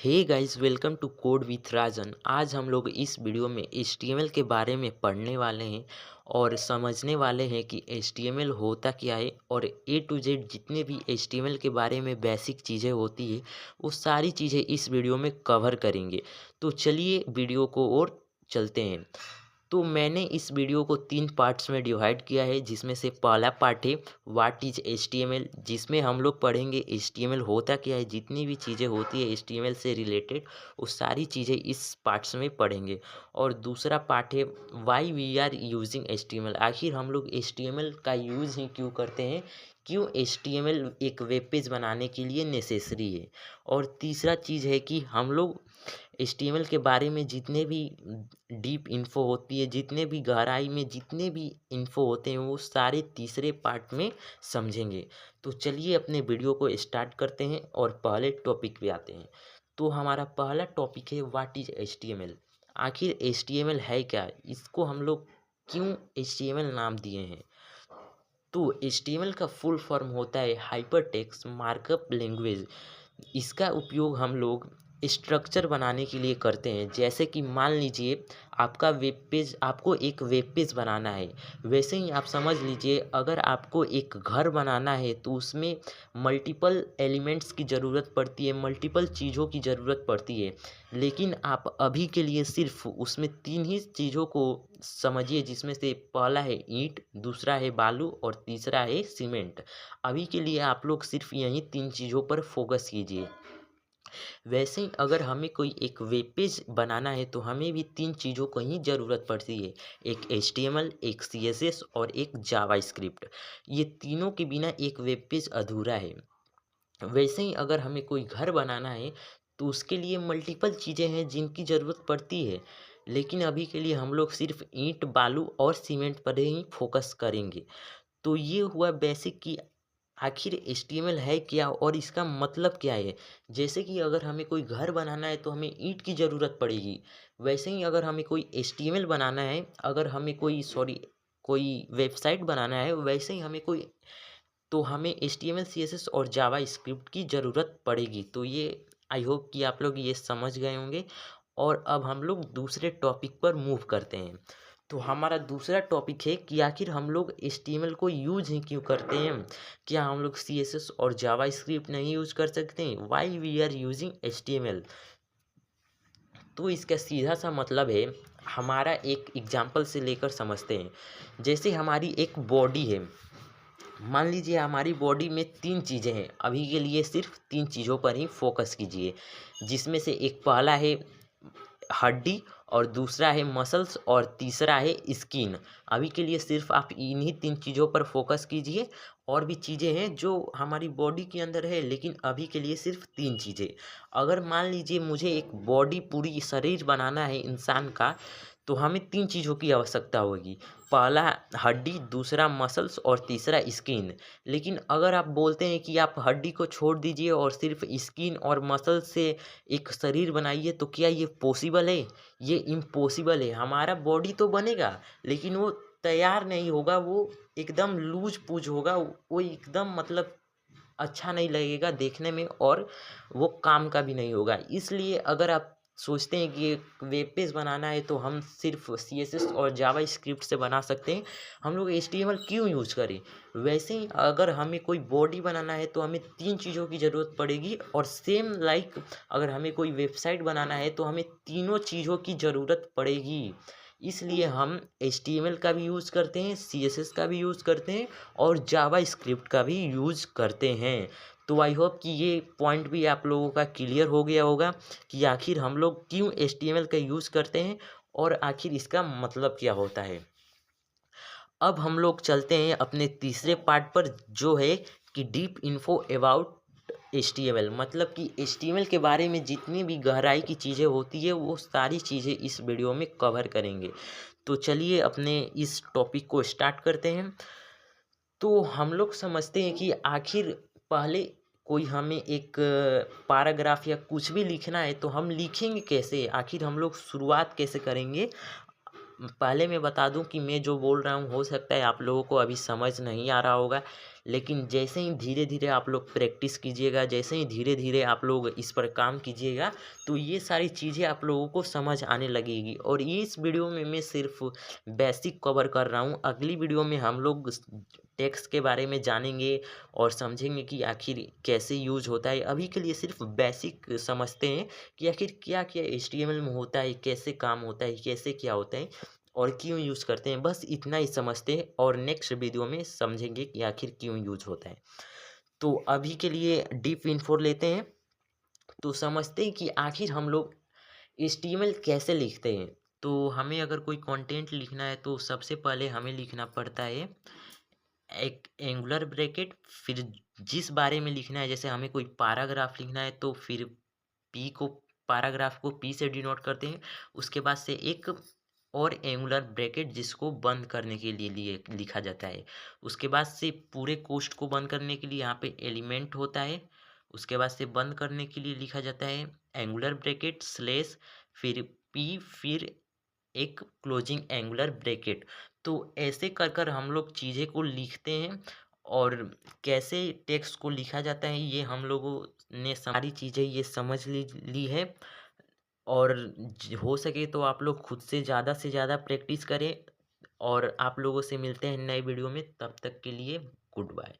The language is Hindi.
Hey guys, welcome to code with Rajan. आज हम लोग इस वीडियो में HTML के बारे में पढ़ने वाले हैं और समझने वाले हैं कि HTML होता क्या है और A to Z जितने भी HTML के बारे में बेसिक चीज़ें होती है वो सारी चीज़ें इस वीडियो में कवर करेंगे। तो चलिए वीडियो को और चलते हैं। तो मैंने इस वीडियो को 3 पार्ट्स में डिवाइड किया है, जिसमें से पहला पार्ट है व्हाट इज़ HTML, जिसमें हम लोग पढ़ेंगे HTML होता क्या है, जितनी भी चीज़ें होती है HTML से रिलेटेड वो सारी चीज़ें इस पार्ट्स में पढ़ेंगे। और दूसरा पार्ट है why we are using HTML, आखिर हम लोग HTML का यूज़ ही क्यों करते हैं, क्यों HTML एक वेब पेज बनाने के लिए नेसेसरी है। और तीसरा चीज़ है कि हम लोग HTML के बारे में जितने भी डीप इन्फो होती है, जितने भी गहराई में जितने भी इन्फो होते हैं वो सारे तीसरे पार्ट में समझेंगे। तो चलिए अपने वीडियो को स्टार्ट करते हैं और पहले टॉपिक पे आते हैं। तो हमारा पहला टॉपिक है व्हाट इज़ HTML। आखिर HTML है क्या, इसको हम लोग क्यों HTML नाम दिए हैं। तो HTML का फुल फॉर्म होता है हाइपरटेक्स्ट मार्कअप लैंग्वेज। इसका उपयोग हम लोग स्ट्रक्चर बनाने के लिए करते हैं। जैसे कि मान लीजिए आपको एक वेब पेज बनाना है। वैसे ही आप समझ लीजिए, अगर आपको एक घर बनाना है तो उसमें मल्टीपल एलिमेंट्स की ज़रूरत पड़ती है, मल्टीपल चीज़ों की ज़रूरत पड़ती है। लेकिन आप अभी के लिए सिर्फ उसमें 3 ही चीज़ों को समझिए, जिसमें से पहला है ईंट, दूसरा है बालू और तीसरा है सीमेंट। अभी के लिए आप लोग सिर्फ यही 3 चीज़ों पर फोकस कीजिए। वैसे ही अगर हमें कोई एक वेब पेज बनाना है तो हमें भी 3 चीज़ों की ही ज़रूरत पड़ती है। एक HTML, एक CSS और एक जावास्क्रिप्ट। ये तीनों के बिना एक वेब पेज अधूरा है। वैसे ही अगर हमें कोई घर बनाना है तो उसके लिए मल्टीपल चीज़ें हैं जिनकी ज़रूरत पड़ती है। लेकिन अभी के लिए हम लोग सिर्फ ईंट, बालू और सीमेंट पर ही फोकस करेंगे। तो ये हुआ बेसिक कि आखिर HTML है क्या और इसका मतलब क्या है। जैसे कि अगर हमें कोई घर बनाना है तो हमें ईंट की ज़रूरत पड़ेगी। वैसे ही अगर हमें कोई HTML बनाना है, अगर हमें कोई वेबसाइट बनाना है, वैसे ही हमें HTML, CSS और जावास्क्रिप्ट की ज़रूरत पड़ेगी। तो ये आई होप कि आप लोग ये समझ गए होंगे। और अब हम लोग दूसरे टॉपिक पर मूव करते हैं। तो हमारा दूसरा टॉपिक है कि आखिर हम लोग HTML को यूज़ ही क्यों करते हैं। क्या हम लोग CSS और जावास्क्रिप्ट नहीं यूज़ कर सकते हैं? Why we are using HTML। तो इसका सीधा सा मतलब है, हमारा एक एग्जांपल से लेकर समझते हैं। जैसे हमारी एक बॉडी है। मान लीजिए हमारी बॉडी में 3 चीज़ें हैं। अभी के लिए सिर्फ 3 चीज़ों पर ही फोकस कीजिए, जिसमें से एक पहला है हड्डी और दूसरा है मसल्स और तीसरा है स्किन। अभी के लिए सिर्फ आप इन्हीं 3 चीज़ों पर फोकस कीजिए। और भी चीज़ें हैं जो हमारी बॉडी के अंदर है, लेकिन अभी के लिए सिर्फ 3 चीज़ें। अगर मान लीजिए मुझे एक बॉडी, पूरी शरीर बनाना है इंसान का, तो हमें 3 चीज़ों की आवश्यकता होगी। पहला हड्डी, दूसरा मसल्स और तीसरा स्किन। लेकिन अगर आप बोलते हैं कि आप हड्डी को छोड़ दीजिए और सिर्फ स्किन और मसल से एक शरीर बनाइए, तो क्या ये पॉसिबल है? ये इम्पॉसिबल है। हमारा बॉडी तो बनेगा लेकिन वो तैयार नहीं होगा, वो एकदम लूज-पूज होगा, वो एकदम मतलब अच्छा नहीं लगेगा देखने में और वो काम का भी नहीं होगा। इसलिए अगर आप सोचते हैं कि एक वेब पेज बनाना है तो हम सिर्फ CSS और जावास्क्रिप्ट से बना सकते हैं, हम लोग HTML क्यों यूज़ करें। वैसे ही अगर हमें कोई बॉडी बनाना है तो हमें 3 चीज़ों की ज़रूरत पड़ेगी, और सेम लाइक अगर हमें कोई वेबसाइट बनाना है तो हमें तीनों चीज़ों की ज़रूरत पड़ेगी। इसलिए हम HTML का भी यूज़ करते हैं, CSS का भी यूज़ करते हैं और जावास्क्रिप्ट का भी यूज़ करते हैं। तो आई होप कि ये पॉइंट भी आप लोगों का क्लियर हो गया होगा कि आखिर हम लोग क्यों HTML का यूज़ करते हैं और आखिर इसका मतलब क्या होता है। अब हम लोग चलते हैं अपने तीसरे पार्ट पर, जो है कि डीप इन्फो अबाउट HTML, मतलब कि HTML के बारे में जितनी भी गहराई की चीज़ें होती है वो सारी चीज़ें इस वीडियो में कवर करेंगे। तो चलिए अपने इस टॉपिक को स्टार्ट करते हैं। तो हम लोग समझते हैं कि आखिर पहले कोई हमें एक पैराग्राफ या कुछ भी लिखना है तो हम लिखेंगे कैसे, आखिर हम लोग शुरुआत कैसे करेंगे। पहले मैं बता दूं कि मैं जो बोल रहा हूं हो सकता है आप लोगों को अभी समझ नहीं आ रहा होगा, लेकिन जैसे ही धीरे धीरे आप लोग प्रैक्टिस कीजिएगा, जैसे ही धीरे धीरे आप लोग इस पर काम कीजिएगा, तो ये सारी चीज़ें आप लोगों को समझ आने लगेगी। और ये इस वीडियो में मैं सिर्फ बेसिक कवर कर रहा हूँ। अगली वीडियो में हम लोग टेक्स्ट के बारे में जानेंगे और समझेंगे कि आखिर कैसे यूज होता है। अभी के लिए सिर्फ बेसिक समझते हैं कि आखिर क्या क्या HTML में होता है, कैसे काम होता है, कैसे क्या होता है और क्यों यूज़ करते हैं। बस इतना ही समझते हैं और नेक्स्ट वीडियो में समझेंगे कि आखिर क्यों यूज होता है। तो अभी के लिए डीप इन्फो लेते हैं, तो समझते हैं कि आखिर हम लोग HTML कैसे लिखते हैं। तो हमें अगर कोई कंटेंट लिखना है तो सबसे पहले हमें लिखना पड़ता है एक एंगुलर ब्रैकेट। फिर जिस बारे में लिखना है, जैसे हमें कोई पैराग्राफ लिखना है तो फिर पी को पैराग्राफ को पी से डिनोट करते हैं। उसके बाद से एक और एंगुलर ब्रैकेट जिसको बंद करने के लिए लिखा जाता है। उसके बाद से पूरे कोष्ठ को बंद करने के लिए यहाँ पे एलिमेंट होता है। उसके बाद से बंद करने के लिए लिखा जाता है एंगुलर ब्रैकेट स्लेश, फिर पी, फिर एक क्लोजिंग एंगुलर ब्रैकेट। तो ऐसे कर कर हम लोग चीज़ें को लिखते हैं। और कैसे टेक्स्ट को लिखा जाता है ये हम लोगों ने सारी चीज़ें ये समझ ली है। और हो सके तो आप लोग खुद से ज़्यादा प्रैक्टिस करें। और आप लोगों से मिलते हैं नए वीडियो में, तब तक के लिए गुड बाय।